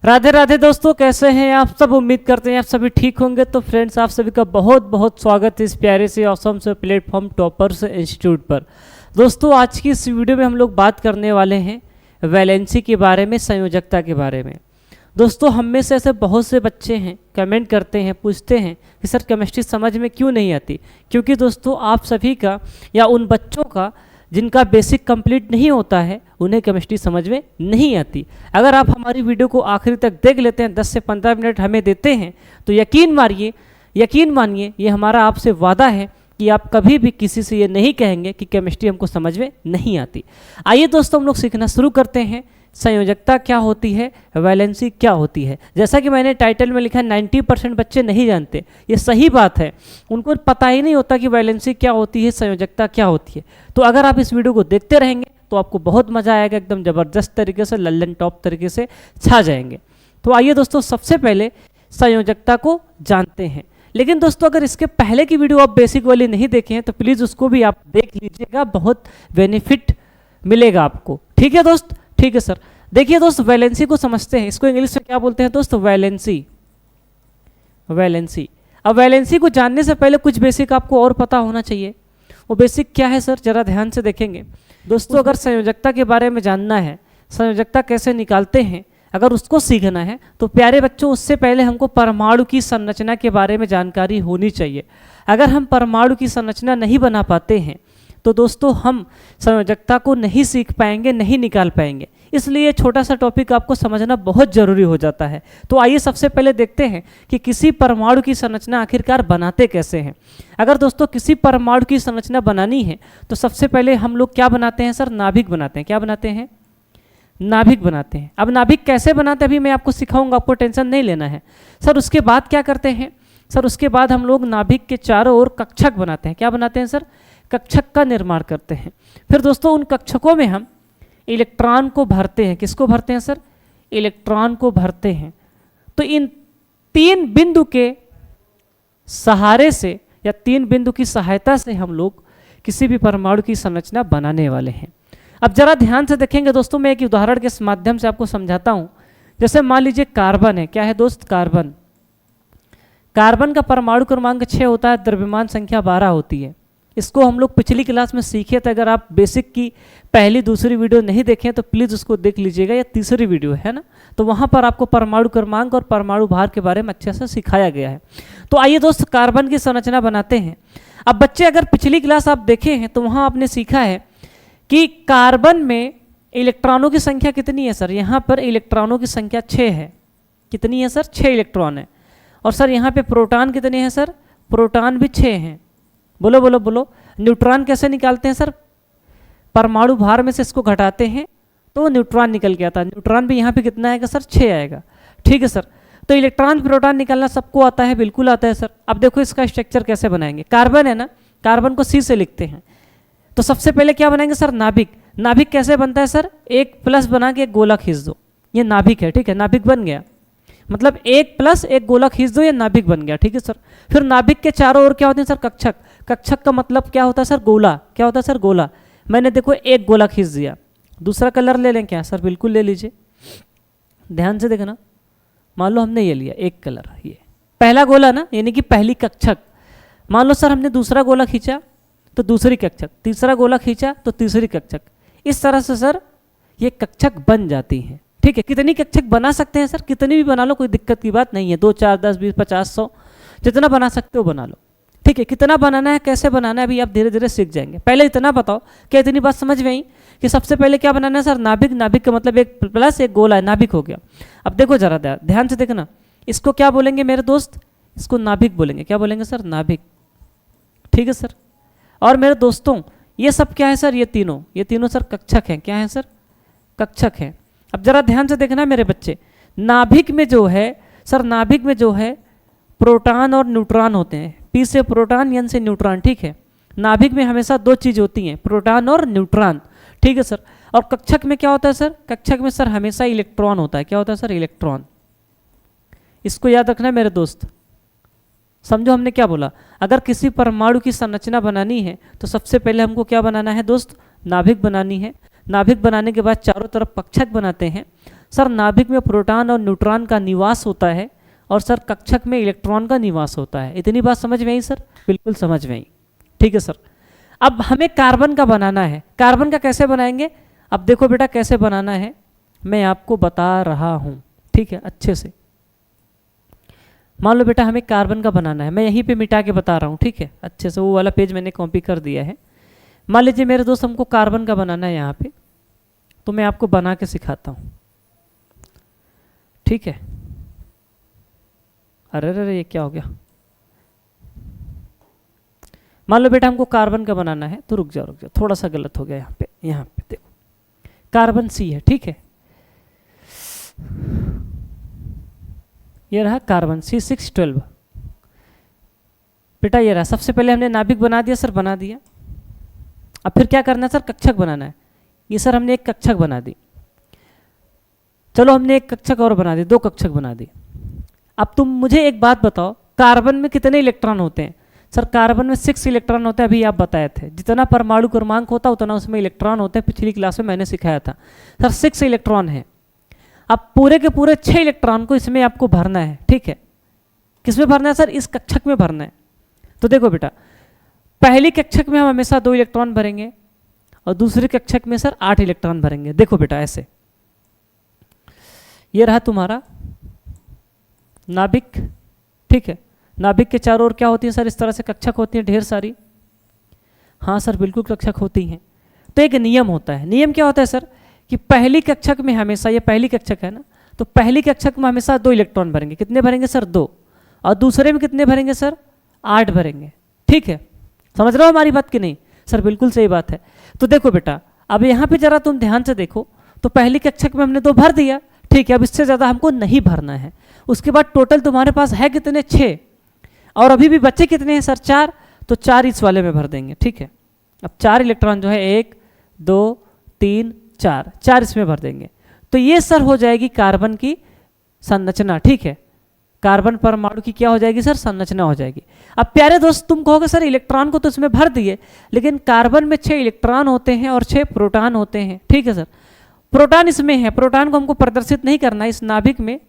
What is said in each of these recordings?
राधे राधे दोस्तों, कैसे हैं आप सब। उम्मीद करते हैं आप सभी ठीक होंगे। तो फ्रेंड्स, आप सभी का बहुत बहुत स्वागत है इस प्यारे से ऑसम से प्लेटफॉर्म टॉपर्स इंस्टीट्यूट पर। दोस्तों, आज की इस वीडियो में हम लोग बात करने वाले हैं वैलेंसी के बारे में, संयोजकता के बारे में। दोस्तों, हम में से ऐसे बहुत से बच्चे हैं, कमेंट करते हैं, पूछते हैं कि सर केमिस्ट्री समझ में क्यों नहीं आती। क्योंकि दोस्तों, आप सभी का या उन बच्चों का जिनका बेसिक कंप्लीट नहीं होता है, उन्हें केमिस्ट्री समझ में नहीं आती। अगर आप हमारी वीडियो को आखिरी तक देख लेते हैं, 10 से 15 मिनट हमें देते हैं, तो यकीन मानिए ये हमारा आपसे वादा है कि आप कभी भी किसी से ये नहीं कहेंगे कि केमिस्ट्री हमको समझ में नहीं आती। आइए दोस्तों, हम लोग सीखना शुरू करते हैं। संयोजकता क्या होती है, वैलेंसी क्या होती है। जैसा कि मैंने टाइटल में लिखा है, 90% बच्चे नहीं जानते। ये सही बात है, उनको पता ही नहीं होता कि वैलेंसी क्या होती है, संयोजकता क्या होती है। तो अगर आप इस वीडियो को देखते रहेंगे तो आपको बहुत मज़ा आएगा, एकदम ज़बरदस्त तरीके से, लल्लन टॉप तरीके से छा जाएंगे। तो आइए दोस्तों, सबसे पहले संयोजकता को जानते हैं। लेकिन दोस्तों, अगर इसके पहले की वीडियो आप बेसिक वाली नहीं देखे हैं तो प्लीज़ उसको भी आप देख लीजिएगा, बहुत बेनिफिट मिलेगा आपको। ठीक है दोस्त, ठीक है सर। देखिए दोस्त, वैलेंसी को समझते हैं। इसको इंग्लिश में क्या बोलते हैं दोस्त? वैलेंसी। अब वैलेंसी को जानने से पहले कुछ बेसिक आपको और पता होना चाहिए। वो बेसिक क्या है सर, जरा ध्यान से देखेंगे दोस्तों। अगर संयोजकता के बारे में जानना है, संयोजकता कैसे निकालते हैं, अगर उसको सीखना है तो प्यारे बच्चों, उससे पहले हमको परमाणु की संरचना के बारे में जानकारी होनी चाहिए। अगर हम परमाणु की संरचना नहीं बना पाते हैं तो दोस्तों हम संयोजकता को नहीं सीख पाएंगे, नहीं निकाल पाएंगे। इसलिए छोटा सा टॉपिक आपको समझना बहुत ज़रूरी हो जाता है। तो आइए सबसे पहले देखते हैं कि किसी परमाणु की संरचना आखिरकार बनाते कैसे हैं। अगर दोस्तों किसी परमाणु की संरचना बनानी है तो सबसे पहले हम लोग क्या बनाते हैं सर? नाभिक बनाते हैं। क्या बनाते हैं? नाभिक बनाते हैं। अब नाभिक कैसे बनाते हैं अभी मैं आपको सिखाऊंगा, आपको टेंशन नहीं लेना है सर। उसके बाद क्या करते हैं सर? उसके बाद हम लोग नाभिक के चारों ओर कक्षक बनाते हैं। क्या बनाते हैं सर? कक्षक का निर्माण करते हैं। फिर दोस्तों उन कक्षकों में हम इलेक्ट्रॉन को भरते हैं। किसको भरते हैं सर? इलेक्ट्रॉन को भरते हैं। तो इन 3 बिंदु के सहारे से या 3 बिंदु की सहायता से हम लोग किसी भी परमाणु की संरचना बनाने वाले हैं। अब जरा ध्यान से देखेंगे दोस्तों, मैं एक उदाहरण के माध्यम से आपको समझाता हूं। जैसे मान लीजिए कार्बन है। क्या है दोस्त? कार्बन। कार्बन का परमाणु क्रमांक 6 होता है, द्रव्यमान संख्या 12 होती है। इसको हम लोग पिछली क्लास में सीखे थे। अगर आप बेसिक की पहली दूसरी वीडियो नहीं देखें तो प्लीज़ उसको देख लीजिएगा, या तीसरी वीडियो है ना, तो वहाँ पर आपको परमाणु क्रमांक और परमाणु भार के बारे में अच्छे से सिखाया गया है। तो आइए दोस्त, कार्बन की संरचना बनाते हैं। अब बच्चे, अगर पिछली क्लास आप देखे हैं तो वहाँ आपने सीखा है कि कार्बन में इलेक्ट्रॉनों की संख्या कितनी है सर? यहाँ पर इलेक्ट्रॉनों की संख्या 6 है। कितनी है सर? 6 इलेक्ट्रॉन है। और सर यहाँ पे प्रोटॉन कितने हैं सर? प्रोटॉन भी 6 हैं। बोलो बोलो बोलो। न्यूट्रॉन कैसे निकालते हैं सर? परमाणु भार में से इसको घटाते हैं तो न्यूट्रॉन निकल के आता है। न्यूट्रॉन भी यहाँ पे कितना आएगा सर? 6 आएगा। ठीक है सर। तो इलेक्ट्रॉन प्रोटॉन निकालना सबको आता है? बिल्कुल आता है सर। अब देखो इसका स्ट्रक्चर कैसे बनाएंगे। कार्बन है ना, कार्बन को C से लिखते हैं। तो सबसे पहले क्या बनाएंगे सर? नाभिक। नाभिक कैसे बनता है सर? 1+ बना के एक गोला खींच दो, ये नाभिक है। ठीक है, नाभिक बन गया। मतलब 1+ एक गोला खींच दो, ये नाभिक बन गया। ठीक है सर। फिर नाभिक के चारों ओर क्या होते हैं सर? कक्षक। कक्षक का मतलब क्या होता है सर? गोला। क्या होता है सर? गोला। मैंने देखो एक गोला खींच दिया। दूसरा कलर ले लें क्या सर? बिल्कुल ले लीजिए, ध्यान से देखना। मान लो हमने ये लिया एक कलर, ये पहला गोला ना, यानी कि पहली कक्षक। मान लो सर हमने दूसरा गोला खींचा तो दूसरी कक्षक, तीसरा गोला खींचा तो तीसरी कक्षक। इस तरह से सर ये कक्षक बन जाती हैं। ठीक है, कितनी कक्षक बना सकते हैं सर? कितनी भी बना लो, कोई दिक्कत की बात नहीं है। 2, 4, 10, 20, 50, 100 जितना बना सकते हो बना लो। ठीक है, कितना बनाना है, कैसे बनाना है, अभी आप धीरे धीरे सीख जाएंगे। पहले इतना बताओ, क्या इतनी बात समझ में आई कि सबसे पहले क्या बनाना है सर? नाभिक। नाभिक का मतलब 1+ एक गोला है, नाभिक हो गया। अब देखो जरा ध्यान से देखना, इसको क्या बोलेंगे मेरे दोस्त? इसको नाभिक बोलेंगे। क्या बोलेंगे सर? नाभिक। ठीक है सर। और मेरे दोस्तों, ये सब क्या है सर? ये तीनों सर कक्षक हैं। क्या है सर? कक्षक हैं। अब जरा ध्यान से देखना मेरे बच्चे, नाभिक में जो है सर, नाभिक में जो है प्रोटॉन और न्यूट्रॉन होते हैं। P से प्रोटॉन, N से न्यूट्रॉन। ठीक है, नाभिक में हमेशा 2 चीज़ होती हैं, प्रोटॉन और न्यूट्रॉन। ठीक है सर। और कक्षक में क्या होता है सर? कक्षक में सर हमेशा इलेक्ट्रॉन होता है। क्या होता है सर? इलेक्ट्रॉन। इसको याद रखना है मेरे दोस्त। समझो हमने क्या बोला। अगर किसी परमाणु की संरचना बनानी है तो सबसे पहले हमको क्या बनाना है दोस्त? नाभिक बनानी है। नाभिक बनाने के बाद चारों तरफ कक्षक बनाते हैं। सर नाभिक में प्रोटॉन और न्यूट्रॉन का निवास होता है और सर कक्षक में इलेक्ट्रॉन का निवास होता है। इतनी बात समझ में आई सर? बिल्कुल समझ में आई। ठीक है सर। अब हमें कार्बन का बनाना है। कार्बन का कैसे बनाएंगे? अब देखो बेटा कैसे बनाना है, मैं आपको बता रहा हूँ। ठीक है, अच्छे से मान लो बेटा हमें कार्बन का बनाना है। मैं यहीं पे मिटा के बता रहा हूँ। ठीक है, अच्छे से वो वाला पेज मैंने कॉपी कर दिया है। मान लीजिए मेरे दोस्त हमको कार्बन का बनाना है यहाँ पे, तो मैं आपको बना के सिखाता हूँ। ठीक है। अरे अरे ये क्या हो गया? मान लो बेटा हमको कार्बन का बनाना है, तो रुक जाओ थोड़ा सा गलत हो गया यहाँ पे। यहाँ पे देखो कार्बन सी है। ठीक है, ये रहा कार्बन C612। बेटा ये रहा। सबसे पहले हमने नाभिक बना दिया सर, बना दिया। अब फिर क्या करना है सर? कक्षक बनाना है। ये सर हमने एक कक्षक बना दी। चलो हमने एक कक्षक और बना दी, 2 कक्षक बना दी। अब तुम मुझे एक बात बताओ, कार्बन में कितने इलेक्ट्रॉन होते हैं? सर कार्बन में 6 इलेक्ट्रॉन होते हैं। अभी आप बताए थे जितना परमाणु क्रमांक होता उतना उसमें इलेक्ट्रॉन होते हैं, पिछली क्लास में मैंने सिखाया था। सर 6 इलेक्ट्रॉन है। अब पूरे के पूरे 6 इलेक्ट्रॉन को इसमें आपको भरना है। ठीक है, किसमें भरना है सर? इस कक्षक में भरना है। तो देखो बेटा पहली कक्षक में हम हमेशा 2 इलेक्ट्रॉन भरेंगे और दूसरी कक्षक में सर 8 इलेक्ट्रॉन भरेंगे। देखो बेटा ऐसे, ये रहा तुम्हारा नाभिक। ठीक है, नाभिक के चारों ओर क्या होती है सर? इस तरह से कक्षक होती है ढेर सारी। हाँ सर बिल्कुल कक्षक होती हैं। तो एक नियम होता है। नियम क्या होता है सर? कि पहली कक्षक में हमेशा, ये पहली कक्षक है ना, तो पहली कक्षक में हमेशा 2 इलेक्ट्रॉन भरेंगे। कितने भरेंगे सर? 2। और दूसरे में कितने भरेंगे सर? 8 भरेंगे। ठीक है, समझ रहे हो हमारी बात कि नहीं? सर बिल्कुल सही बात है। तो देखो बेटा अब यहाँ पे जरा तुम ध्यान से देखो, तो पहली कक्षक में हमने 2 भर दिया। ठीक है, अब इससे ज़्यादा हमको नहीं भरना है। उसके बाद टोटल तुम्हारे पास है कितने? 6। और अभी भी बच्चे कितने हैं सर? 4। तो 4 इस वाले में भर देंगे। ठीक है, अब 4 इलेक्ट्रॉन जो है 1 2 3 4 इसमें भर देंगे। तो ये सर हो जाएगी कार्बन की संरचना। ठीक है, कार्बन परमाणु की क्या हो जाएगी सर? संरचना हो जाएगी। अब प्यारे दोस्त तुम कहोगे सर इलेक्ट्रॉन को तो इसमें भर दिए, लेकिन कार्बन में 6 इलेक्ट्रॉन होते हैं और 6 प्रोटॉन होते हैं। ठीक है सर, प्रोटॉन इसमें है, प्रोटॉन को हमको प्रदर्शित नहीं करना है। इस नाभिक में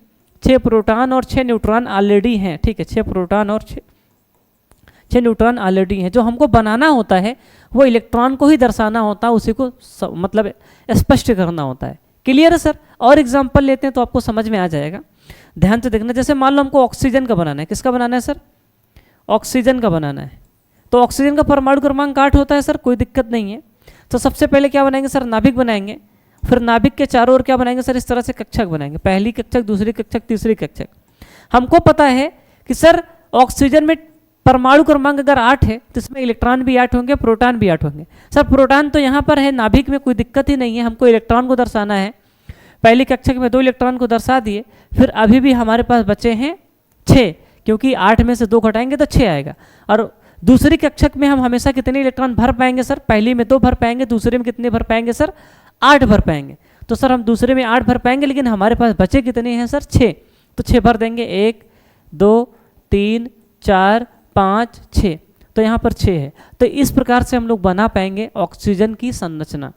6 प्रोटॉन और 6 न्यूट्रॉन ऑलरेडी हैं। ठीक है, 6 प्रोटॉन और 6 न्यूट्रॉन ऑलरेडी हैं। जो हमको बनाना होता है वो इलेक्ट्रॉन को ही दर्शाना होता है, उसी को मतलब स्पष्ट करना होता है। क्लियर है सर? और एग्जाम्पल लेते हैं तो आपको समझ में आ जाएगा। ध्यान से देखना। जैसे मान लो हमको ऑक्सीजन का बनाना है। किसका बनाना है सर? ऑक्सीजन का बनाना है। तो ऑक्सीजन का परमाणु क्रमांक 8 होता है सर, कोई दिक्कत नहीं है। तो सबसे पहले क्या बनाएंगे सर? नाभिक बनाएंगे। फिर नाभिक के चारों ओर क्या बनाएंगे सर? इस तरह से कक्षक बनाएंगे। पहली कक्षक, दूसरी कक्षक, तीसरी कक्षक। हमको पता है कि सर ऑक्सीजन में परमाणु क्रमांक अगर 8 है तो इसमें इलेक्ट्रॉन भी 8 होंगे, प्रोटॉन भी 8 होंगे। सर प्रोटॉन तो यहाँ पर है नाभिक में, कोई दिक्कत ही नहीं है। हमको इलेक्ट्रॉन को दर्शाना है। पहली कक्षक में 2 इलेक्ट्रॉन को दर्शा दिए। फिर अभी भी हमारे पास बचे हैं 6, क्योंकि 8 में से 2 घटाएंगे तो 6 आएगा। और दूसरी कक्षक में हम हमेशा कितने इलेक्ट्रॉन भर पाएंगे सर? पहली में 2 भर पाएंगे, दूसरे में कितने भर पाएंगे सर? 8 भर पाएंगे। तो सर हम दूसरे में 8 भर पाएंगे, लेकिन हमारे पास बचे कितने हैं सर? 6। तो 6 भर देंगे। 1 2 3 4 5 6। तो यहाँ पर 6 है। तो इस प्रकार से हम लोग बना पाएंगे ऑक्सीजन की संरचना।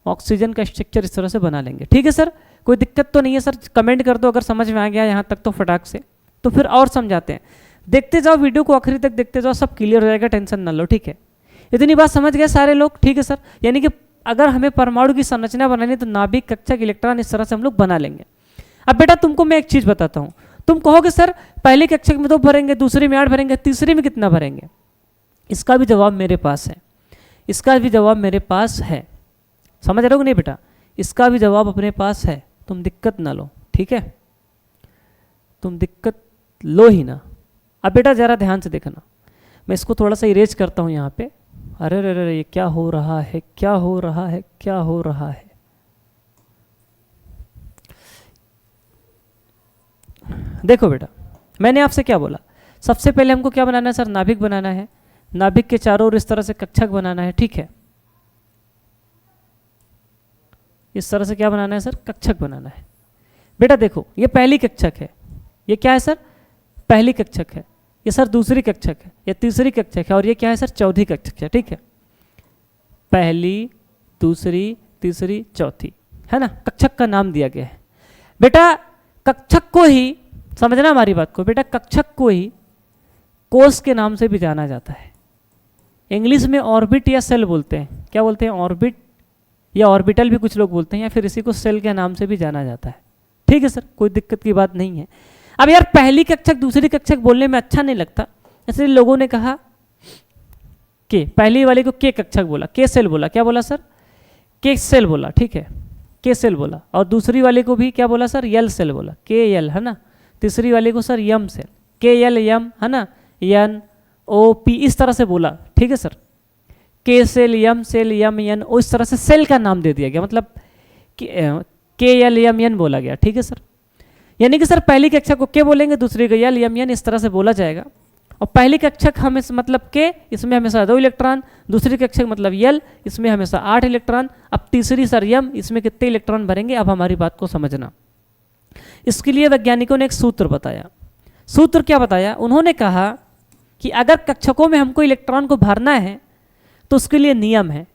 ऑक्सीजन का स्ट्रक्चर इस तरह से बना लेंगे। ठीक है सर, कोई दिक्कत तो नहीं है सर? कमेंट कर दो अगर समझ में आ गया यहाँ तक तो फटाक से। तो फिर और समझाते हैं। देखते जाओ वीडियो को, आखिरी तक देखते जाओ, सब क्लियर हो जाएगा, टेंशन ना लो। ठीक है, इतनी बात समझ गए सारे लोग? ठीक है सर, यानी कि अगर हमें परमाणु की संरचना बनानी तो नाभिक, कक्षक, इलेक्ट्रॉन इस तरह से हम लोग बना लेंगे। अब बेटा तुमको मैं एक चीज़ बताता हूँ। तुम कहोगे सर पहले कक्षक में 2 भरेंगे, दूसरे में 8 भरेंगे, तीसरे में कितना भरेंगे? इसका भी जवाब मेरे पास है। इसका भी जवाब मेरे पास है। समझ रहे हो नहीं बेटा? इसका भी जवाब अपने पास है, तुम दिक्कत ना लो। ठीक है, तुम दिक्कत लो ही ना। अब बेटा ज़रा ध्यान से देखना, मैं इसको थोड़ा सा इरेज करता हूँ यहाँ पे। अरे रे रे, ये क्या हो रहा है? क्या हो रहा है? क्या हो रहा है? देखो बेटा मैंने आपसे क्या बोला? सबसे पहले हमको क्या बनाना है सर? नाभिक बनाना है। नाभिक के चारों ओर इस तरह से कक्षक बनाना है। ठीक है, इस तरह से क्या बनाना है सर? कक्षक बनाना है। बेटा देखो ये पहली कक्षक है, ये क्या है सर? पहली कक्षक है। ये सर दूसरी कक्षक है, ये तीसरी कक्षक है, और ये क्या है सर? चौथी कक्षक है। ठीक है, पहली, दूसरी, तीसरी, चौथी। है ना, कक्षक का नाम दिया गया है। बेटा कक्षक को ही, समझना हमारी बात को, बेटा कक्षक को ही कोष के नाम से भी जाना जाता है। इंग्लिश में ऑर्बिट या सेल बोलते हैं, क्या बोलते हैं, ऑर्बिट या ऑर्बिटल भी कुछ लोग बोलते हैं, या फिर इसी को सेल के नाम से भी जाना जाता है। ठीक है सर, कोई दिक्कत की बात नहीं है। अब यार पहली कक्षक दूसरी कक्षक बोलने में अच्छा नहीं लगता, इसलिए लोगों ने कहा के, पहली वाले को के कक्षक बोला, के सेल बोला, क्या बोला सर, के सेल बोला, ठीक है, के सेल बोला। और दूसरी वाले को भी क्या बोला सर, यल सेल बोला, के यल, है ना। तीसरी वाले को सर यम सेल, के यल यम, है ना, यन ओ पी, इस तरह से बोला। ठीक है सर, के सेल यम यन ओ, इस तरह से सेल का नाम दे दिया गया, मतलब के यल यम यन बोला गया। ठीक है सर, यानी कि सर पहली कक्षक को के बोलेंगे, दूसरी को यल यम यन, इस तरह से बोला जाएगा। और पहली कक्षक हम इस मतलब के, इसमें हमेशा 2 इलेक्ट्रॉन, दूसरी कक्षक मतलब यल, इसमें हमेशा 8 इलेक्ट्रॉन। अब तीसरी सर यम, इसमें कितने इलेक्ट्रॉन भरेंगे, अब हमारी बात को समझना। इसके लिए वैज्ञानिकों ने एक सूत्र बताया। सूत्र क्या बताया, उन्होंने कहा कि अगर कक्षकों में हमको इलेक्ट्रॉन को भरना है तो उसके लिए नियम है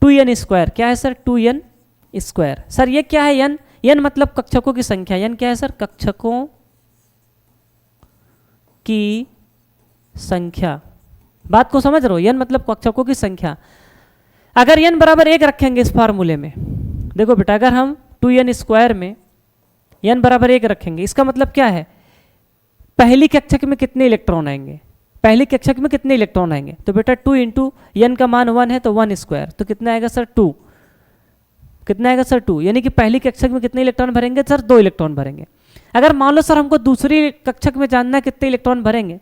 2n²। क्या है सर, 2n²। सर ये क्या है, n, n मतलब कक्षकों की संख्या, n क्या है सर, कक्षकों की संख्या। बात को समझ रहे हो, n मतलब कक्षकों की संख्या। अगर n बराबर 1 रखेंगे इस फार्मूले में, देखो बेटा अगर हम 2n² में n बराबर 1 रखेंगे, इसका मतलब क्या है, पहली कक्षक में कितने इलेक्ट्रॉन आएंगे, पहली कक्षक में कितने इलेक्ट्रॉन आएंगे, तो बेटा 2 इंटू n का मान 1 है तो 1², तो कितना आएगा सर 2, कितना आएगा सर 2, यानी कि पहली कक्षक में कितने इलेक्ट्रॉन भरेंगे सर, 2 इलेक्ट्रॉन भरेंगे। अगर मान लो सर हमको दूसरी कक्षक में जानना है कितने इलेक्ट्रॉन भरेंगे,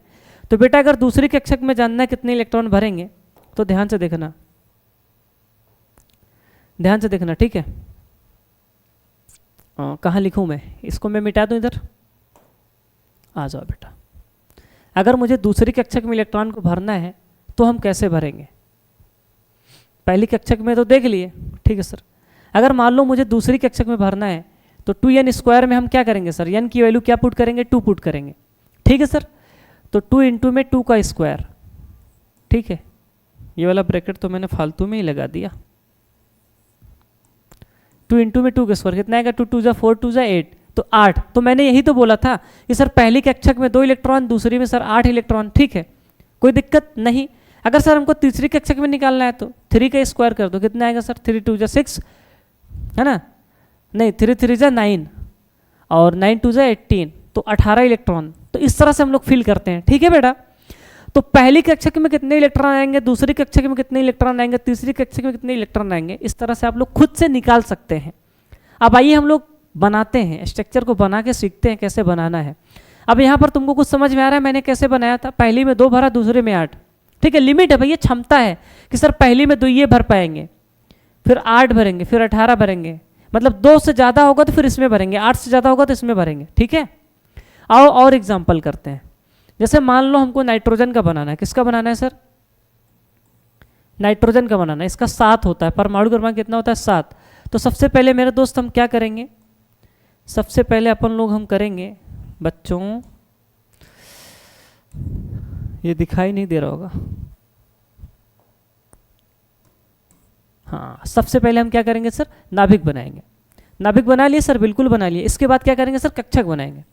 तो बेटा अगर दूसरी कक्षक में जानना है कितने इलेक्ट्रॉन भरेंगे, तो ध्यान से देखना, ध्यान से देखना, ठीक है। कहाँ लिखूँ मैं इसको, मैं मिटा दूँ इधर, आ जाओ बेटा। अगर मुझे दूसरी कक्षक में इलेक्ट्रॉन को भरना है तो हम कैसे भरेंगे, पहली कक्षक में तो देख लिए, ठीक है सर। अगर मान लो मुझे दूसरी कक्षक में भरना है तो 2n² में हम क्या करेंगे सर, n की वैल्यू क्या पुट करेंगे, 2 पुट करेंगे, ठीक है सर। तो 2 इंटू में 2 का स्क्वायर, ठीक है, ये वाला ब्रैकेट तो मैंने फालतू में ही लगा दिया। 2 इंटू में 2 का स्क्वायर कितना आएगा, 2 2 जा 4 2 जा 8, तो 8। तो मैंने यही तो बोला था कि सर पहली कक्षक में 2 इलेक्ट्रॉन, दूसरी में सर 8 इलेक्ट्रॉन, ठीक है, कोई दिक्कत नहीं। अगर सर हमको तीसरी कक्षक में निकालना है तो 3 का स्क्वायर कर दो, कितना आएगा सर, 3 2 जा 6, है ना, नहीं 3 3 जा 9 और 9 2 जा 18, तो 18 इलेक्ट्रॉन। तो इस तरह से हम लोग फिल करते हैं, ठीक है बेटा। तो पहली कक्षक में कितने इलेक्ट्रॉन आएंगे, दूसरी कक्षक में कितने इलेक्ट्रॉन आएंगे, तीसरी कक्षक में कितने इलेक्ट्रॉन आएंगे, इस तरह से आप लोग खुद से निकाल सकते हैं। अब आइए हम लोग बनाते हैं, स्ट्रक्चर को बना के सीखते हैं कैसे बनाना है। अब यहाँ पर तुमको कुछ समझ में आ रहा है मैंने कैसे बनाया था, पहली में 2 भरा, दूसरे में 8, ठीक है। लिमिट है भैया, क्षमता है कि सर पहली में 2 ये भर पाएंगे, फिर 8 भरेंगे, फिर 18 भरेंगे, मतलब 2 से ज़्यादा होगा तो फिर इसमें भरेंगे, 8 से ज़्यादा होगा तो इसमें भरेंगे, ठीक है। आओ और एग्जाम्पल करते हैं। जैसे मान लो हमको नाइट्रोजन का बनाना है, किसका बनाना है सर, नाइट्रोजन का बनाना है। इसका 7 होता है, परमाणु क्रमांक कितना होता है, 7। तो सबसे पहले मेरे दोस्त हम क्या करेंगे, सबसे पहले अपन लोग हम करेंगे बच्चों, ये दिखाई नहीं दे रहा होगा, हाँ, सबसे पहले हम क्या करेंगे सर, नाभिक बनाएंगे। नाभिक बना लिए सर, बिल्कुल बना लिए। इसके बाद क्या करेंगे सर, कक्षक बनाएंगे,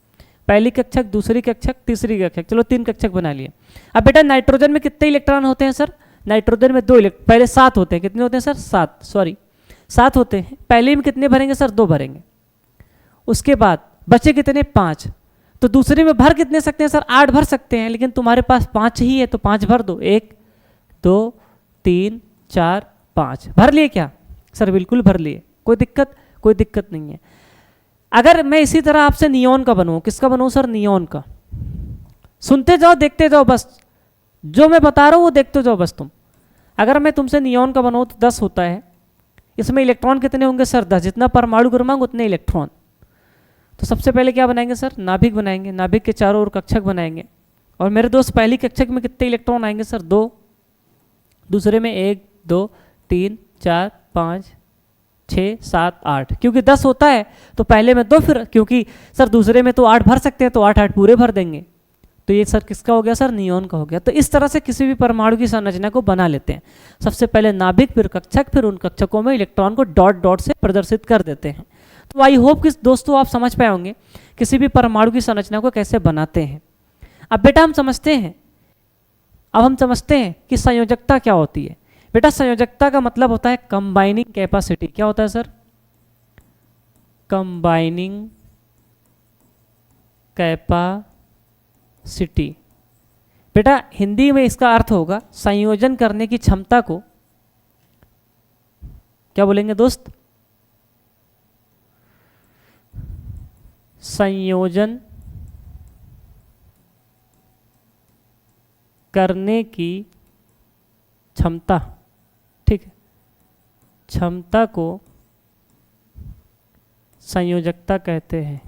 पहली कक्षक, दूसरी कक्षक, तीसरी कक्षक, चलो 3 कक्षक बना लिए। अब बेटा नाइट्रोजन में कितने इलेक्ट्रॉन होते हैं सर, नाइट्रोजन में 2 पहले 7 होते हैं, कितने होते हैं सर, 7, सॉरी 7 होते हैं। पहले में कितने भरेंगे सर, 2 भरेंगे। उसके बाद बचे कितने, 5। तो दूसरे में भर कितने सकते हैं सर, 8 भर सकते हैं, लेकिन तुम्हारे पास 5 ही है तो 5 भर दो, 1 2 3 4 5 भर लिए क्या सर, बिल्कुल भर लिए, कोई दिक्कत, कोई दिक्कत नहीं है। अगर मैं इसी तरह आपसे नियॉन का बनवाऊँ, किसका बनवाऊँ सर, नियॉन का, सुनते जाओ देखते जाओ, बस जो मैं बता रहा हूँ वो देखते जाओ बस तुम। अगर मैं तुमसे नियॉन का बनवाऊँ तो 10 होता है, इसमें इलेक्ट्रॉन कितने होंगे सर, 10, जितना परमाणु क्रमांक उतने इलेक्ट्रॉन। तो सबसे पहले क्या बनाएंगे सर, नाभिक बनाएंगे, नाभिक के चारों ओर कक्षक बनाएंगे। और मेरे दोस्त पहली कक्षक में कितने इलेक्ट्रॉन आएंगे सर, 2, दूसरे में 1 2 3 4 5 6 7 8, क्योंकि 10 होता है तो पहले में 2, फिर क्योंकि सर दूसरे में तो 8 भर सकते हैं तो 8 8 पूरे भर देंगे। तो ये सर किसका हो गया सर, नियोन का हो गया। तो इस तरह से किसी भी परमाणु की संरचना को बना लेते हैं। सबसे पहले नाभिक, फिर कक्षक, फिर उन कक्षकों में इलेक्ट्रॉन को डॉट डॉट से प्रदर्शित कर देते हैं। तो आई होप कि दोस्तों आप समझ पाए होंगे किसी भी परमाणु की संरचना को कैसे बनाते हैं। अब बेटा हम समझते हैं कि संयोजकता क्या होती है। बेटा संयोजकता का मतलब होता है कंबाइनिंग कैपेसिटी। क्या होता है सर, कंबाइनिंग कैपेसिटी। बेटा हिंदी में इसका अर्थ होगा संयोजन करने की क्षमता को क्या बोलेंगे दोस्त, संयोजन करने की क्षमता, ठीक है, क्षमता को संयोजकता कहते हैं।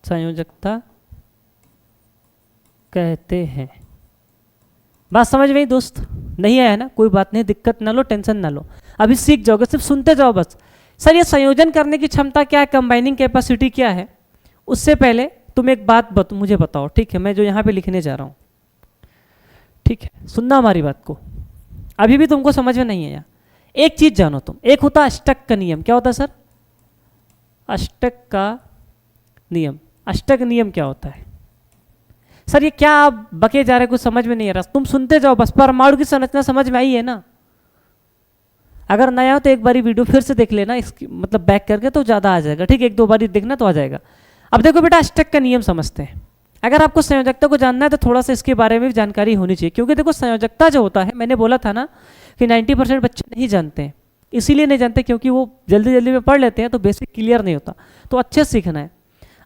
संयोजकता कहते हैं। बात समझ में आई दोस्त? नहीं आया ना, कोई बात नहीं, दिक्कत ना लो, टेंशन ना लो, अभी सीख जाओगे, सिर्फ सुनते जाओ बस। सर ये संयोजन करने की क्षमता क्या है, कंबाइनिंग कैपेसिटी क्या है, उससे पहले तुम एक बात मुझे बताओ, ठीक है, मैं जो यहाँ पे लिखने जा रहा हूँ, ठीक है, सुनना हमारी बात को। अभी भी तुमको समझ में नहीं आया, एक चीज जानो तुम, एक होता है अष्टक का नियम। क्या होता है सर, अष्टक का नियम। अष्टक नियम क्या होता है सर, ये क्या आप बके जा रहे, कुछ समझ में नहीं आ रहा, तुम सुनते जाओ बस। परमाणु की संरचना समझ में आई है ना? अगर नया हो तो एक बारी वीडियो फिर से देख लेना, इसकी मतलब बैक करके, तो ज़्यादा आ जाएगा, ठीक है, एक दो बारी देखना तो आ जाएगा। अब देखो बेटा अष्टक का नियम समझते हैं। अगर आपको संयोजकता को जानना है तो थोड़ा सा इसके बारे में भी जानकारी होनी चाहिए, क्योंकि देखो संयोजकता जो होता है, मैंने बोला था ना कि 90% बच्चे नहीं जानते हैं। इसीलिए नहीं जानते क्योंकि वो जल्दी जल्दी में पढ़ लेते हैं, तो बेसिक क्लियर नहीं होता। तो अच्छे सीखना है,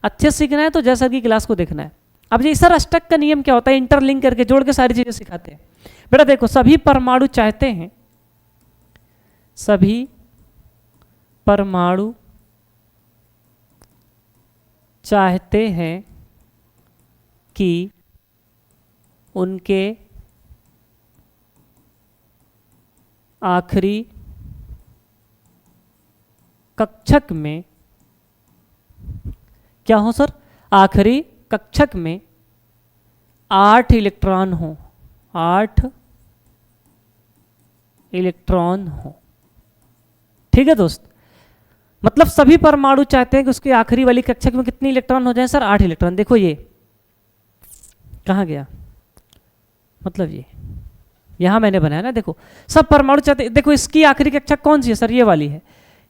अच्छे सीखना है तो जय सर की क्लास को देखना है। अब ये सर अष्टक का नियम क्या होता है, इंटरलिंक करके जोड़ के सारी चीज़ें सिखाते हैं। बेटा देखो सभी परमाणु चाहते हैं, सभी परमाणु चाहते हैं कि उनके आखिरी कक्षक में क्या हो सर, आखिरी कक्षक में 8 इलेक्ट्रॉन हो, 8 इलेक्ट्रॉन हो, ठीक है दोस्त। मतलब सभी परमाणु चाहते हैं कि उसके आखिरी वाली कक्षक में कितने इलेक्ट्रॉन हो जाए सर, 8 इलेक्ट्रॉन। देखो ये कहाँ गया, मतलब ये यहां मैंने बनाया ना, देखो सब परमाणु चाहते हैं। देखो इसकी आखिरी कक्षक कौन सी है सर, ये वाली है।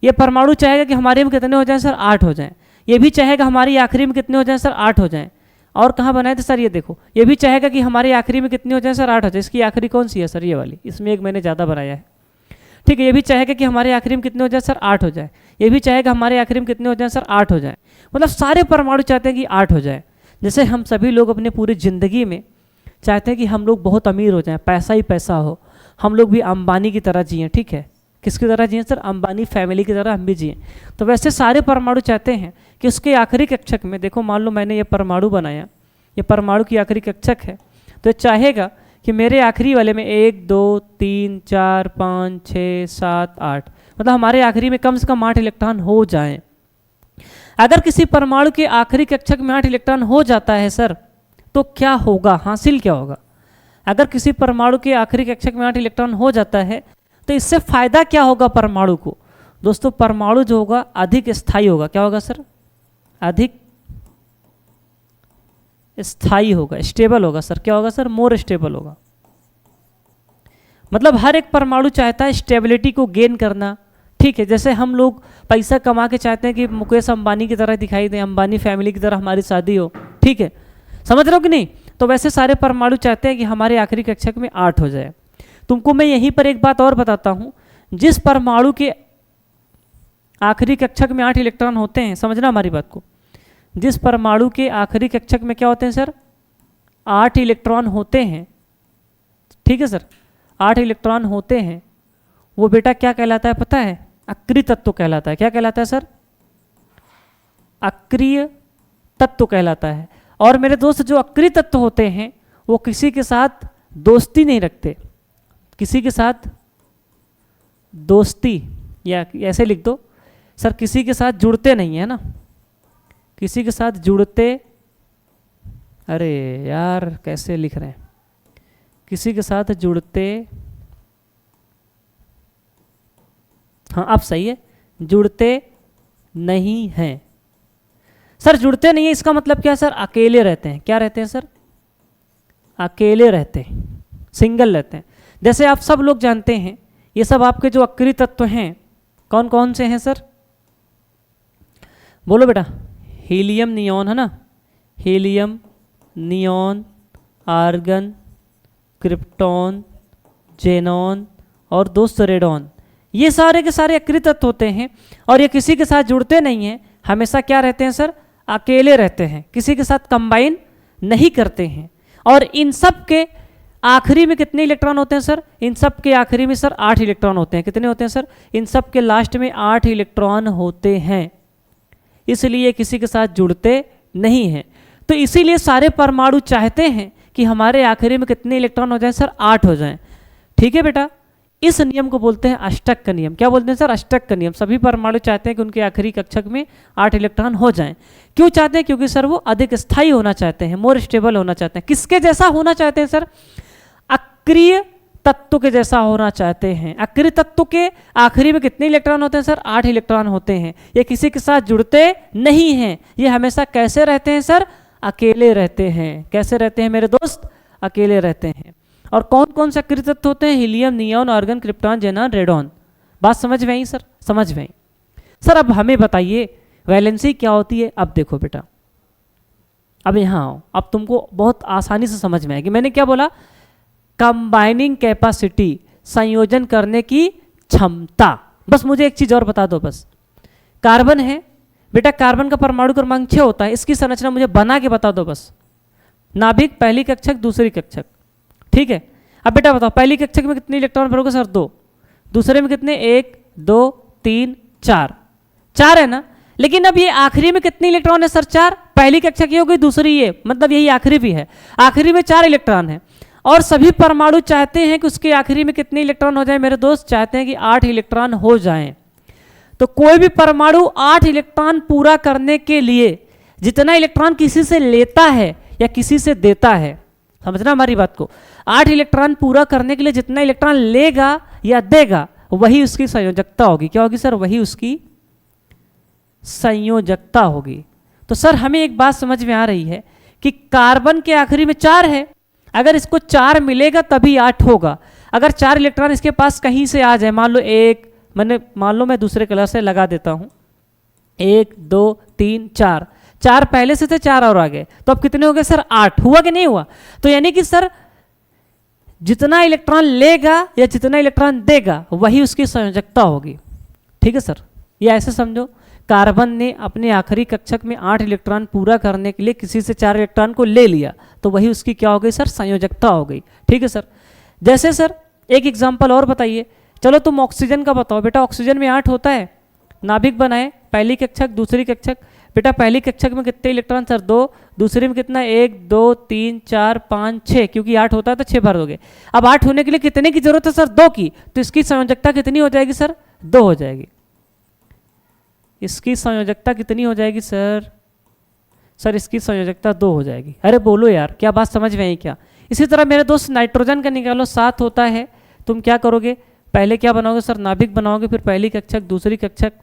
ये परमाणु चाहेगा कि हमारे में कितने हो जाएं सर, 8 हो जाएं। ये भी चाहेगा हमारी आखिरी में कितने हो जाएं सर, 8 हो जाएं। और कहाँ बनाए थे सर, ये देखो, ये भी चाहेगा कि हमारी आखिरी में कितने हो जाएं सर, 8 हो जाए। इसकी आखिरी कौन सी है सर, ये वाली, इसमें एक मैंने ज़्यादा बनाया है, ठीक है। ये भी चाहेगा कि हमारे आखिरी में कितने हो जाए सर, 8 हो जाए। ये भी चाहेगा हमारे आखिरी में कितने हो जाए सर, 8 हो जाए। मतलब सारे परमाणु चाहते हैं कि 8 हो जाए। जैसे हम सभी लोग अपने पूरी ज़िंदगी में चाहते हैं कि हम लोग बहुत अमीर हो जाएं, पैसा ही पैसा हो, हम लोग भी अंबानी की तरह जिएं, ठीक है। किसकी तरह जिएं सर, अंबानी फैमिली की तरह हम भी जिएं। तो वैसे सारे परमाणु चाहते हैं कि उसके आखिरी कक्षक में, देखो मान लो मैंने ये परमाणु बनाया, ये परमाणु की आखिरी कक्षक है, तो चाहेगा कि मेरे आखिरी वाले में 1 2 3 4 5 6 7 8, मतलब हमारे आखिरी में कम से कम 8 इलेक्ट्रॉन हो जाएं। अगर किसी परमाणु के आखिरी कक्षक में 8 इलेक्ट्रॉन हो जाता है सर, तो क्या होगा, हासिल क्या होगा? अगर किसी परमाणु के आखिरी कक्षक में 8 इलेक्ट्रॉन हो जाता है तो इससे फायदा क्या होगा परमाणु को? दोस्तों परमाणु जो होगा अधिक स्थायी होगा। क्या होगा सर, अधिक स्थायी होगा, स्टेबल होगा सर। क्या होगा सर, मोर स्टेबल होगा। मतलब हर एक परमाणु चाहता है स्टेबिलिटी को गेन करना, ठीक है। जैसे हम लोग पैसा कमा के चाहते हैं कि मुकेश अंबानी की तरह दिखाई दे, अंबानी फैमिली की तरह हमारी शादी हो, ठीक है, समझ रहे हो कि नहीं? तो वैसे सारे परमाणु चाहते हैं कि हमारे आखिरी कक्षक में 8 हो जाए। तुमको मैं यहीं पर एक बात और बताता हूं, जिस परमाणु के आखिरी कक्षक में 8 इलेक्ट्रॉन होते हैं, समझना हमारी बात को, जिस परमाणु के आखिरी कक्षक में क्या होते हैं सर, 8 इलेक्ट्रॉन होते हैं, ठीक है सर, 8 इलेक्ट्रॉन होते हैं, वो बेटा क्या कहलाता है पता है? अक्रिय तत्व कहलाता है। क्या कहलाता है सर, अक्रिय तत्व कहलाता है। और मेरे दोस्त जो अक्रिय तत्व होते हैं वो किसी के साथ दोस्ती नहीं रखते, किसी के साथ दोस्ती, या ऐसे लिख दो सर, किसी के साथ जुड़ते नहीं है ना, किसी के साथ जुड़ते, अरे यार कैसे लिख रहे हैं, किसी के साथ जुड़ते, हाँ अब सही है, जुड़ते नहीं हैं। सर जुड़ते नहीं है इसका मतलब क्या है सर? अकेले रहते हैं। क्या रहते हैं सर? अकेले रहते हैं, सिंगल रहते हैं। जैसे आप सब लोग जानते हैं ये सब आपके जो अक्रिय तत्व हैं कौन कौन से हैं सर? बोलो बेटा। हीलियम नियॉन है ना, helium, neon, argon, krypton, xenon और दोस्त रेडॉन, ये सारे के सारे अक्रिय तत्व होते हैं और ये किसी के साथ जुड़ते नहीं हैं, हमेशा क्या रहते हैं सर? अकेले रहते हैं, किसी के साथ कंबाइन नहीं करते हैं। और इन सब के आखिरी में कितने इलेक्ट्रॉन होते हैं सर? इन सब के आखिरी में सर 8 इलेक्ट्रॉन होते हैं। कितने होते हैं सर? इन सब के लास्ट में 8 इलेक्ट्रॉन होते हैं, इसलिए किसी के साथ जुड़ते नहीं हैं। तो इसीलिए सारे परमाणु चाहते हैं कि हमारे आखिरी में कितने इलेक्ट्रॉन हो जाएं सर? 8 हो जाएं। ठीक है बेटा, इस नियम को बोलते हैं अष्टक का नियम। क्या बोलते हैं सर? अष्टक का नियम। सभी परमाणु चाहते हैं कि उनके आखिरी कक्षक में 8 इलेक्ट्रॉन हो जाएं। क्यों चाहते हैं? क्योंकि सर वो अधिक स्थायी होना चाहते हैं, मोर स्टेबल होना चाहते हैं। किसके जैसा होना चाहते हैं सर? अक्रिय तत्व के जैसा होना चाहते हैं। अक्रिय तत्व के आखिरी में कितने इलेक्ट्रॉन होते हैं सर? 8 इलेक्ट्रॉन होते हैं। ये किसी के साथ जुड़ते नहीं हैं, ये हमेशा कैसे रहते हैं सर? अकेले रहते हैं। कैसे रहते हैं मेरे दोस्त? अकेले रहते हैं। और कौन कौन से अक्रिय तत्व होते हैं? Helium, neon, argon, krypton, xenon, radon. बात समझ में आई सर? समझ में आई। सर अब हमें बताइए वैलेंसी क्या होती है? अब देखो बेटा, अब यहाँ आओ, अब तुमको बहुत आसानी से समझ में आएगी। मैंने क्या बोला? कंबाइनिंग कैपेसिटी, संयोजन करने की क्षमता। बस मुझे एक चीज और बता दो, बस कार्बन है बेटा, कार्बन का परमाणु क्रमांक 6 होता है, इसकी संरचना मुझे बना के बता दो बस। नाभिक, पहली कक्षक, दूसरी कक्षक, ठीक है। अब बेटा बताओ पहली कक्षक में कितने इलेक्ट्रॉन भरोगे सर? 2। दूसरे में कितने? 1 2 3 4, 4 है ना। लेकिन अब ये आखिरी में कितने इलेक्ट्रॉन है सर? 4। पहली कक्षक ये हो गई, दूसरी ये, मतलब यही आखिरी भी है। आखिरी में 4 इलेक्ट्रॉन है और सभी परमाणु चाहते हैं कि उसके आखिरी में कितने इलेक्ट्रॉन हो जाए मेरे दोस्त? चाहते हैं कि 8 इलेक्ट्रॉन हो जाएं। तो कोई भी परमाणु 8 इलेक्ट्रॉन पूरा करने के लिए जितना इलेक्ट्रॉन किसी से लेता है या किसी से देता है, समझना हमारी बात को, 8 इलेक्ट्रॉन पूरा करने के लिए जितना इलेक्ट्रॉन लेगा या देगा वही उसकी संयोजकता होगी। क्या होगी सर? वही उसकी संयोजकता होगी। तो सर हमें एक बात समझ में आ रही है कि कार्बन के आखिरी में 4 है, अगर इसको 4 मिलेगा तभी 8 होगा। अगर 4 इलेक्ट्रॉन इसके पास कहीं से आ जाए, मान लो मैं दूसरे कलर से लगा देता हूं, 1 2 3 4, 4 पहले से थे, 4 और आ गए, तो अब कितने हो गए सर? 8। हुआ कि नहीं हुआ? तो यानी कि सर जितना इलेक्ट्रॉन लेगा या जितना इलेक्ट्रॉन देगा वही उसकी संयोजकता होगी। ठीक है सर, ये ऐसे समझो, कार्बन ने अपने आखिरी कक्षक में 8 इलेक्ट्रॉन पूरा करने के लिए किसी से 4 इलेक्ट्रॉन को ले लिया, तो वही उसकी क्या हो गई सर? संयोजकता हो गई। ठीक है सर। जैसे सर एक एग्जांपल और बताइए, चलो तुम ऑक्सीजन का बताओ बेटा। ऑक्सीजन में 8 होता है, नाभिक बनाए, पहली कक्षक, दूसरी कक्षक। बेटा पहली कक्षक में कितने इलेक्ट्रॉन सर? 2। दूसरे में कितना? 1 2 3 4 5 6, क्योंकि 8 होता है तो 6 भर दोगे। अब 8 होने के लिए कितने की जरूरत है सर? 2 की। तो इसकी संयोजकता कितनी हो जाएगी सर? 2 हो जाएगी। इसकी संयोजकता कितनी हो जाएगी सर? सर इसकी संयोजकता 2 हो जाएगी। अरे बोलो यार, क्या बात समझ में आई क्या? इसी तरह मेरे दोस्त नाइट्रोजन का निकालो, 7 होता है। तुम क्या करोगे? पहले क्या बनाओगे सर? नाभिक बनाओगे, फिर पहली कक्षक, दूसरी कक्षक।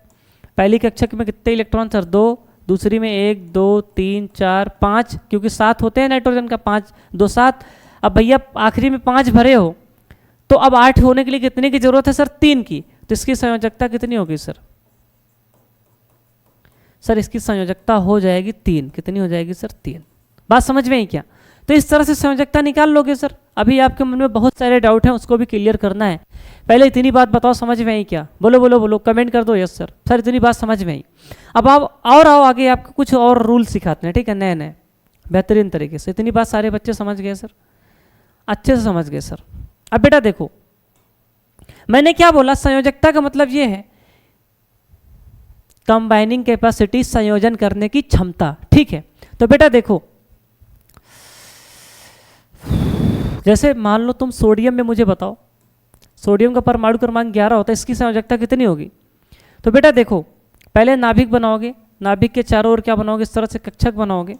पहली कक्षक में कितने इलेक्ट्रॉन सर? 2। दूसरी में 1 2 3 4 5, क्योंकि 7 होते हैं नाइट्रोजन का, 5 2 7। अब भैया आखिरी में 5 भरे हो, तो अब 8 होने के लिए कितने की जरूरत है सर? 3 की। तो इसकी संयोजकता कितनी होगी सर? सर इसकी संयोजकता हो जाएगी 3। कितनी हो जाएगी सर? 3। बात समझ में आई क्या? तो इस तरह से संयोजकता निकाल लोगे सर। अभी आपके मन में बहुत सारे डाउट हैं, उसको भी क्लियर करना है। पहले इतनी बात बताओ, समझ में आई क्या? बोलो बोलो बोलो, कमेंट कर दो यस सर। सर इतनी बात समझ में आई। अब आप और आओ आगे, आपको कुछ और रूल सिखाते हैं, ठीक है, नए नए बेहतरीन तरीके से। इतनी बात सारे बच्चे समझ गए सर? अच्छे से समझ गए सर। अब बेटा देखो, मैंने क्या बोला? संयोजकता का मतलब ये है कंबाइनिंग कैपेसिटी, संयोजन करने की क्षमता। ठीक है, तो बेटा देखो, जैसे मान लो तुम सोडियम में मुझे बताओ, सोडियम का परमाणु क्रमांक 11 होता है, इसकी संयोजकता कितनी होगी? तो बेटा देखो, पहले नाभिक बनाओगे, नाभिक के चारों ओर क्या बनाओगे, इस तरह से कक्षक बनाओगे।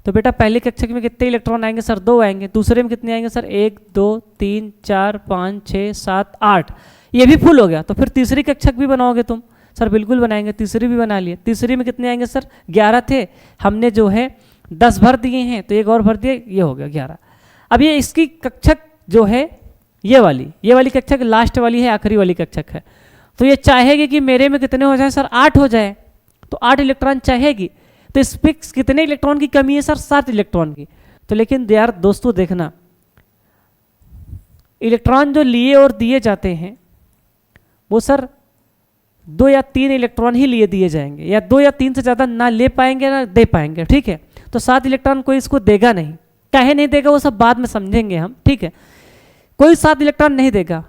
तो बेटा पहले कक्षक में कितने इलेक्ट्रॉन आएंगे सर, 2 आएंगे। दूसरे में कितने आएंगे सर, 1 2 3 4 5 6 7 8, ये भी फुल हो गया। तो फिर तीसरी कक्षक भी बनाओगे तुम, सर बिल्कुल बनाएंगे, तीसरी भी बना लिए। तीसरी में कितने आएंगे सर, 11 थे, हमने जो है 10 भर दिए हैं, तो एक और भर दिए, ये हो गया 11। अब ये इसकी कक्षक जो है ये वाली कक्षक लास्ट वाली है, आखिरी वाली कक्षक है। तो ये चाहेगी कि मेरे में कितने हो जाए सर, 8 हो जाए, तो 8 इलेक्ट्रॉन चाहेगी। तो इस पे कितने इलेक्ट्रॉन की कमी है सर, 7 इलेक्ट्रॉन की। तो लेकिन यार दोस्तों देखना, इलेक्ट्रॉन जो लिए और दिए जाते हैं वो सर 2 या 3 इलेक्ट्रॉन ही लिए दिए जाएंगे, या 2 या 3 से ज़्यादा ना ले पाएंगे ना दे पाएंगे, ठीक है। तो 7 इलेक्ट्रॉन कोई इसको देगा नहीं, काहे नहीं देगा वो सब बाद में समझेंगे हम, ठीक है। कोई 7 इलेक्ट्रॉन नहीं देगा।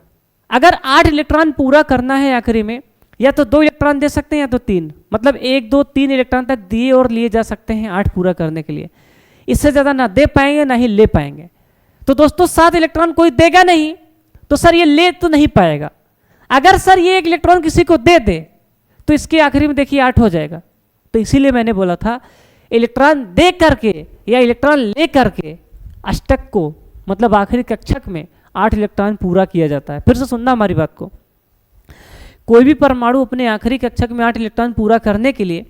अगर 8 इलेक्ट्रॉन पूरा करना है आखिरी में, या तो 2 इलेक्ट्रॉन दे सकते हैं या तो 3, मतलब 1 2 3 इलेक्ट्रॉन तक दिए और लिए जा सकते हैं 8 पूरा करने के लिए। इससे ज़्यादा ना दे पाएंगे ना ही ले पाएंगे। तो दोस्तों 7 इलेक्ट्रॉन कोई देगा नहीं, तो सर ये ले तो नहीं पाएगा। अगर सर ये 1 इलेक्ट्रॉन किसी को दे दे तो इसके आखिरी में देखिए 8 हो जाएगा। तो इसीलिए मैंने बोला था इलेक्ट्रॉन दे करके या इलेक्ट्रॉन ले करके अष्टक को, मतलब आखिरी कक्षक में 8 इलेक्ट्रॉन पूरा किया जाता है। फिर से सुनना हमारी बात को, कोई भी परमाणु अपने आखिरी कक्षक में 8 इलेक्ट्रॉन पूरा करने के लिए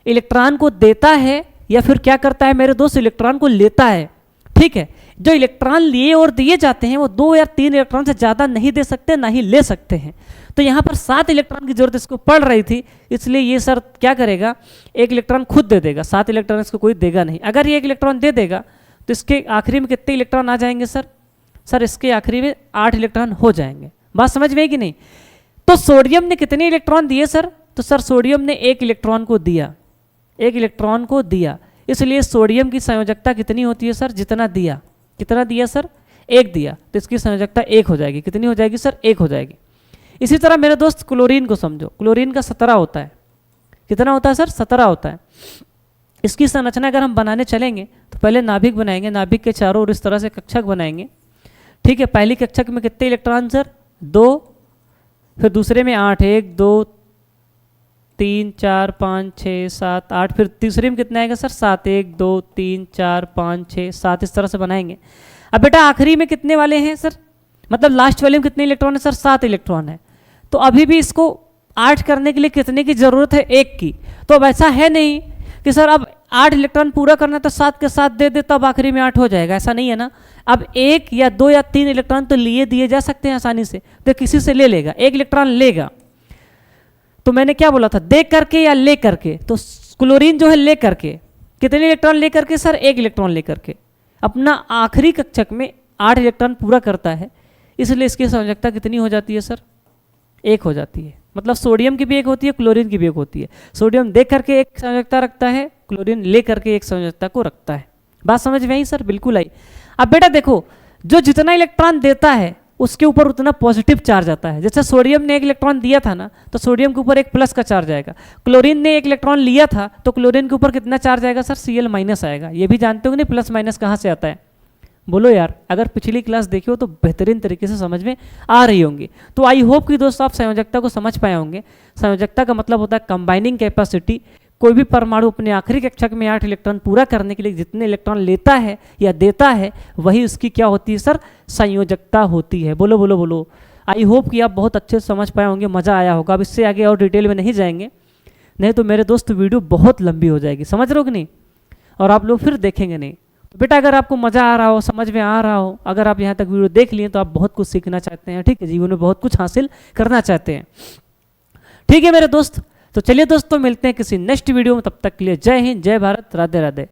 इलेक्ट्रॉन को देता है या फिर क्या करता है मेरे दोस्त, इलेक्ट्रॉन को लेता है, ठीक है। जो इलेक्ट्रॉन लिए और दिए जाते हैं वो 2 या 3 इलेक्ट्रॉन से ज़्यादा नहीं दे सकते ना ही ले सकते हैं। तो यहाँ पर 7 इलेक्ट्रॉन की जरूरत इसको पड़ रही थी, इसलिए ये सर क्या करेगा, 1 इलेक्ट्रॉन खुद दे देगा, 7 इलेक्ट्रॉन इसको कोई देगा नहीं। अगर ये 1 इलेक्ट्रॉन दे देगा तो इसके आखिरी में कितने इलेक्ट्रॉन आ जाएंगे सर, सर इसके आखिरी में 8 इलेक्ट्रॉन हो जाएंगे। बात समझ में कि नहीं। तो सोडियम ने कितने इलेक्ट्रॉन दिए सर, तो सर सोडियम ने 1 इलेक्ट्रॉन को दिया, 1 इलेक्ट्रॉन को दिया। इसलिए सोडियम की संयोजकता कितनी होती है सर, जितना दिया, कितना दिया सर, 1 दिया, तो इसकी संयोजकता 1 हो जाएगी। कितनी हो जाएगी सर, 1 हो जाएगी। इसी तरह मेरे दोस्त क्लोरीन को समझो, क्लोरीन का 17 होता है। कितना होता है सर, 17 होता है। इसकी संरचना अगर हम बनाने चलेंगे तो पहले नाभिक बनाएंगे, नाभिक के चारों ओर इस तरह से कक्षक बनाएंगे, ठीक है। पहली कक्षक में कितने इलेक्ट्रॉन सर, 2, फिर दूसरे में 8, 1 2 3 4 5 6 7 8, फिर तीसरे में कितना आएगा सर, 7, 1 2 3 4 5 6 7, इस तरह से बनाएंगे। अब बेटा आखिरी में कितने वाले हैं सर, मतलब लास्ट वाले में कितने इलेक्ट्रॉन है सर, 7 इलेक्ट्रॉन है। तो अभी भी इसको 8 करने के लिए कितने की जरूरत है, 1 की। तो अब ऐसा है नहीं कि सर अब 8 इलेक्ट्रॉन पूरा करना तो 7 के 7 दे दे तब आखिरी में 8 हो जाएगा, ऐसा नहीं है ना। अब 1 या 2 या 3 इलेक्ट्रॉन तो लिए दिए जा सकते हैं आसानी से, तो किसी से ले लेगा, 1 इलेक्ट्रॉन लेगा। तो मैंने क्या बोला था, दे करके या ले करके। तो क्लोरीन जो है ले करके, कितने इलेक्ट्रॉन ले करके सर, 1 इलेक्ट्रॉन ले करके अपना आखिरी कक्षक में 8 इलेक्ट्रॉन पूरा करता है। इसलिए इसकी संयोजकता कितनी हो जाती है सर, 1 हो जाती है। मतलब सोडियम की भी 1 होती है, क्लोरीन की भी 1 होती है। सोडियम दे करके 1 संयोजकता रखता है, क्लोरीन ले करके 1 संयोजकता को रखता है। बात समझ में आई सर, बिल्कुल आई। अब बेटा देखो, जो जितना इलेक्ट्रॉन देता है उसके ऊपर उतना पॉजिटिव चार्ज आता है। जैसे सोडियम ने 1 इलेक्ट्रॉन दिया था ना, तो सोडियम के ऊपर 1 प्लस का चार्ज आएगा। क्लोरीन ने 1 इलेक्ट्रॉन लिया था तो क्लोरीन के ऊपर कितना चार्ज आएगा सर, Cl माइनस आएगा। ये भी जानते हो नहीं प्लस माइनस कहाँ से आता है, बोलो यार। अगर पिछली क्लास देखी हो तो बेहतरीन तरीके से समझ में आ रही होंगी। तो आई होप कि दोस्तों आप संयोजकता को समझ पाए होंगे। संयोजकता का मतलब होता है कंबाइनिंग कैपेसिटी। कोई भी परमाणु अपने आखिरी कक्षक में 8 इलेक्ट्रॉन पूरा करने के लिए जितने इलेक्ट्रॉन लेता है या देता है, वही उसकी क्या होती है सर, संयोजकता होती है। बोलो बोलो बोलो। आई होप कि आप बहुत अच्छे से समझ पाए होंगे, मज़ा आया होगा। अब इससे आगे और डिटेल में नहीं जाएंगे, नहीं तो मेरे दोस्त वीडियो बहुत लंबी हो जाएगी, समझ रहे हो कि नहीं, और आप लोग फिर देखेंगे नहीं। तो बेटा अगर आपको मज़ा आ रहा हो, समझ में आ रहा हो, अगर आप यहाँ तक वीडियो देख लिए तो आप बहुत कुछ सीखना चाहते हैं, ठीक है, जीवन में बहुत कुछ हासिल करना चाहते हैं, ठीक है मेरे दोस्त। तो चलिए दोस्तों, मिलते हैं किसी नेक्स्ट वीडियो में, तब तक के लिए जय हिंद, जय भारत, राधे राधे।